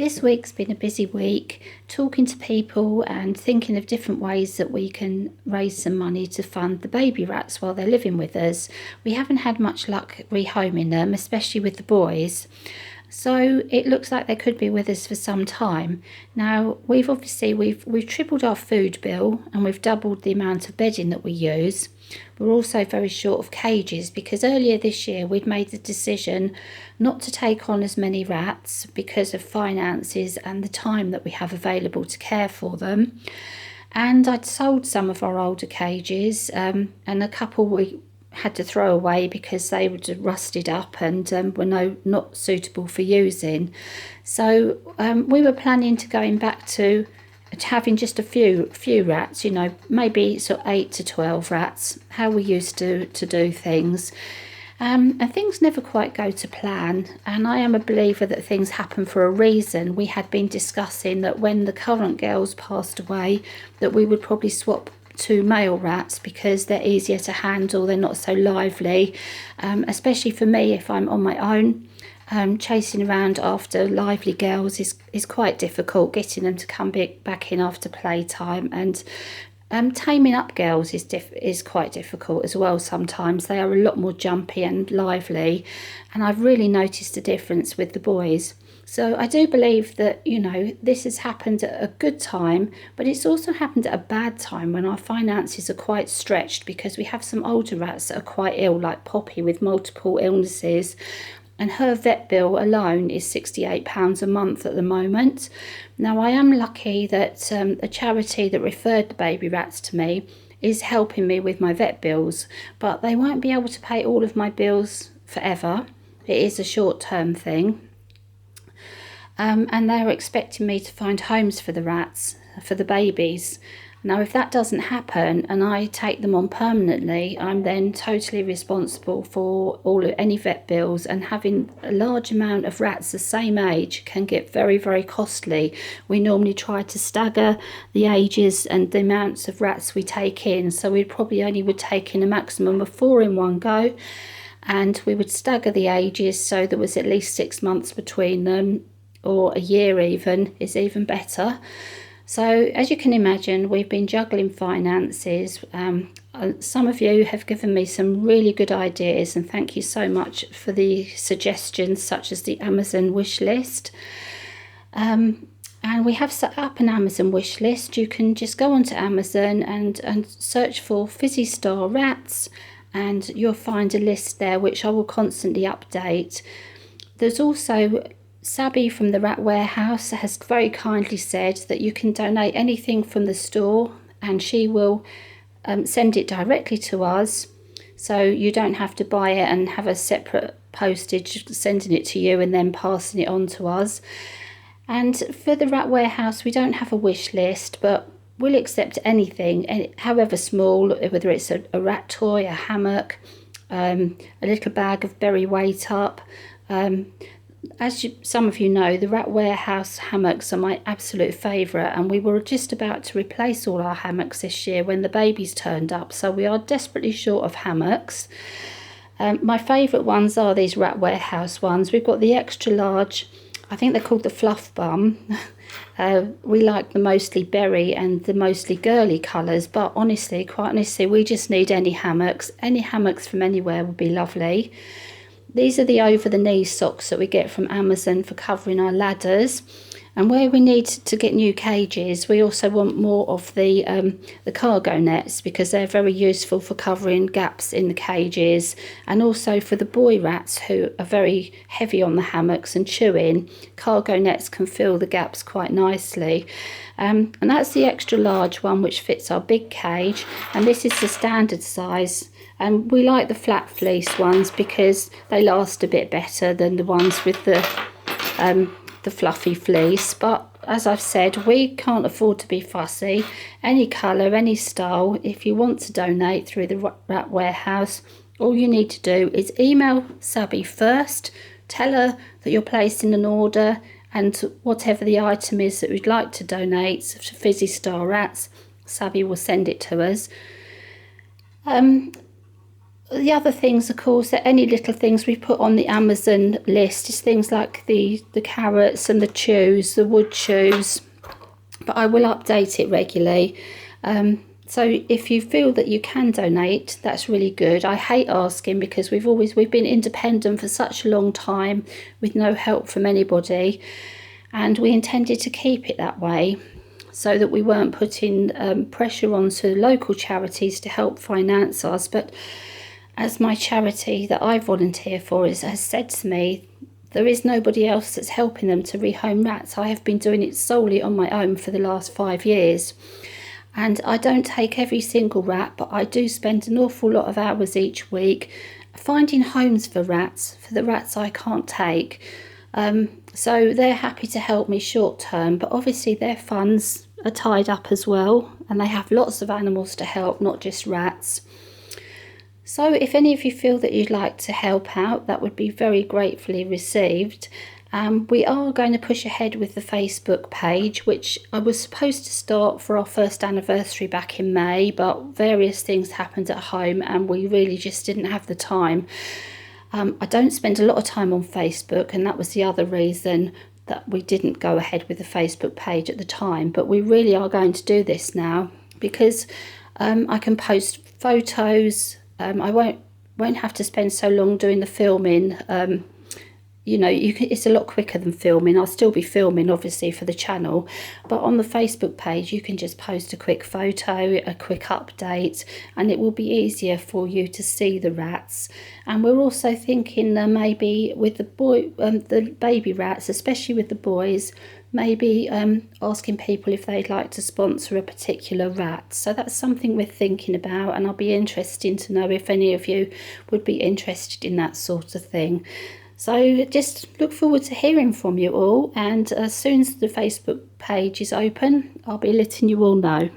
This week's been a busy week, talking to people and thinking of different ways that we can raise some money to fund the baby rats while they're living with us. We haven't had much luck rehoming them, especially with the boys. So it looks like they could be with us for some time. Now, we've tripled our food bill and we've doubled the amount of bedding that we use. We're also very short of cages because earlier this year we'd made the decision not to take on as many rats because of finances and the time that we have available to care for them. And I'd sold some of our older cages, and a couple we had to throw away because they were rusted up and were not suitable for using. So we were planning to going back to having just a few rats, maybe sort of 8 to 12 rats, how we used to do things. And things never quite go to plan, and I am a believer that things happen for a reason. We had been discussing that when the current girls passed away, that we would probably swap to male rats because they're easier to handle, they're not so lively, especially for me if I'm on my own. Chasing around after lively girls is quite difficult, getting them to come back in after playtime, and taming up girls is quite difficult as well sometimes. They are a lot more jumpy and lively, and I've really noticed a difference with the boys. So I do believe that, this has happened at a good time, but it's also happened at a bad time when our finances are quite stretched because we have some older rats that are quite ill, like Poppy with multiple illnesses. And her vet bill alone is £68 a month at the moment. Now, I am lucky that a charity that referred the baby rats to me is helping me with my vet bills, but they won't be able to pay all of my bills forever. It is a short-term thing. And they're expecting me to find homes for the rats, for the babies. Now, if that doesn't happen and I take them on permanently, I'm then totally responsible for any vet bills, and having a large amount of rats the same age can get very, very costly. We normally try to stagger the ages and the amounts of rats we take in, so we probably only would take in a maximum of 4 in one go, and we would stagger the ages so there was at least 6 months between them, or a year even is even better. So as you can imagine, we've been juggling finances. Some of you have given me some really good ideas, and thank you so much for the suggestions, such as the Amazon wish list. And we have set up an Amazon wish list. You can just go onto Amazon and search for FizzyStarRats, and you'll find a list there which I will constantly update. There's also Sabby from the Rat Warehouse has very kindly said that you can donate anything from the store and she will send it directly to us, so you don't have to buy it and have a separate postage sending it to you and then passing it on to us. And for the Rat Warehouse, we don't have a wish list, but we'll accept anything, however small, whether it's a rat toy, a hammock, a little bag of berry weight up. As some of you know, the Rat Warehouse hammocks are my absolute favourite, and we were just about to replace all our hammocks this year when the babies turned up, so we are desperately short of hammocks. My favourite ones are these Rat Warehouse ones. We've got the extra large, I think they're called the Fluff Bum. We like the mostly berry and the mostly girly colours, but quite honestly, we just need any hammocks. Any hammocks from anywhere would be lovely. These are the over-the-knee socks that we get from Amazon for covering our ladders. And where we need to get new cages, we also want more of the cargo nets, because they're very useful for covering gaps in the cages, and also for the boy rats who are very heavy on the hammocks and chewing. Cargo nets can fill the gaps quite nicely. And that's the extra large one, which fits our big cage, and this is the standard size. And we like the flat fleece ones because they last a bit better than the ones with the fluffy fleece. But as I've said, we can't afford to be fussy. Any colour, any style. If you want to donate through the Rat Warehouse, all you need to do is email Sabby first, tell her that you're placing an order, and whatever the item is that we'd like to donate to FizzyStarRats, Sabby will send it to us. the other things, of course, that any little things we put on the Amazon list is things like the carrots and the chews, the wood chews, but I will update it regularly. So if you feel that you can donate, that's really good. I hate asking because we've been independent for such a long time with no help from anybody, and we intended to keep it that way so that we weren't putting pressure onto local charities to help finance us. But as my charity that I volunteer for has said to me, there is nobody else that's helping them to rehome rats. I have been doing it solely on my own for the last 5 years. And I don't take every single rat, but I do spend an awful lot of hours each week finding homes for rats, for the rats I can't take. So they're happy to help me short term, but obviously their funds are tied up as well, and they have lots of animals to help, not just rats. So if any of you feel that you'd like to help out, that would be very gratefully received. We are going to push ahead with the Facebook page, which I was supposed to start for our first anniversary back in May, but various things happened at home and we really just didn't have the time. I don't spend a lot of time on Facebook, and that was the other reason that we didn't go ahead with the Facebook page at the time. But we really are going to do this now because I can post photos. I won't have to spend so long doing the filming. It's a lot quicker than filming. I'll still be filming obviously for the channel, but on the Facebook page you can just post a quick photo, a quick update, and it will be easier for you to see the rats. And we're also thinking maybe with the baby rats, especially with the boys, maybe asking people if they'd like to sponsor a particular rat. So that's something we're thinking about, and I'll be interested to know if any of you would be interested in that sort of thing. So just look forward to hearing from you all, and as soon as the Facebook page is open, I'll be letting you all know.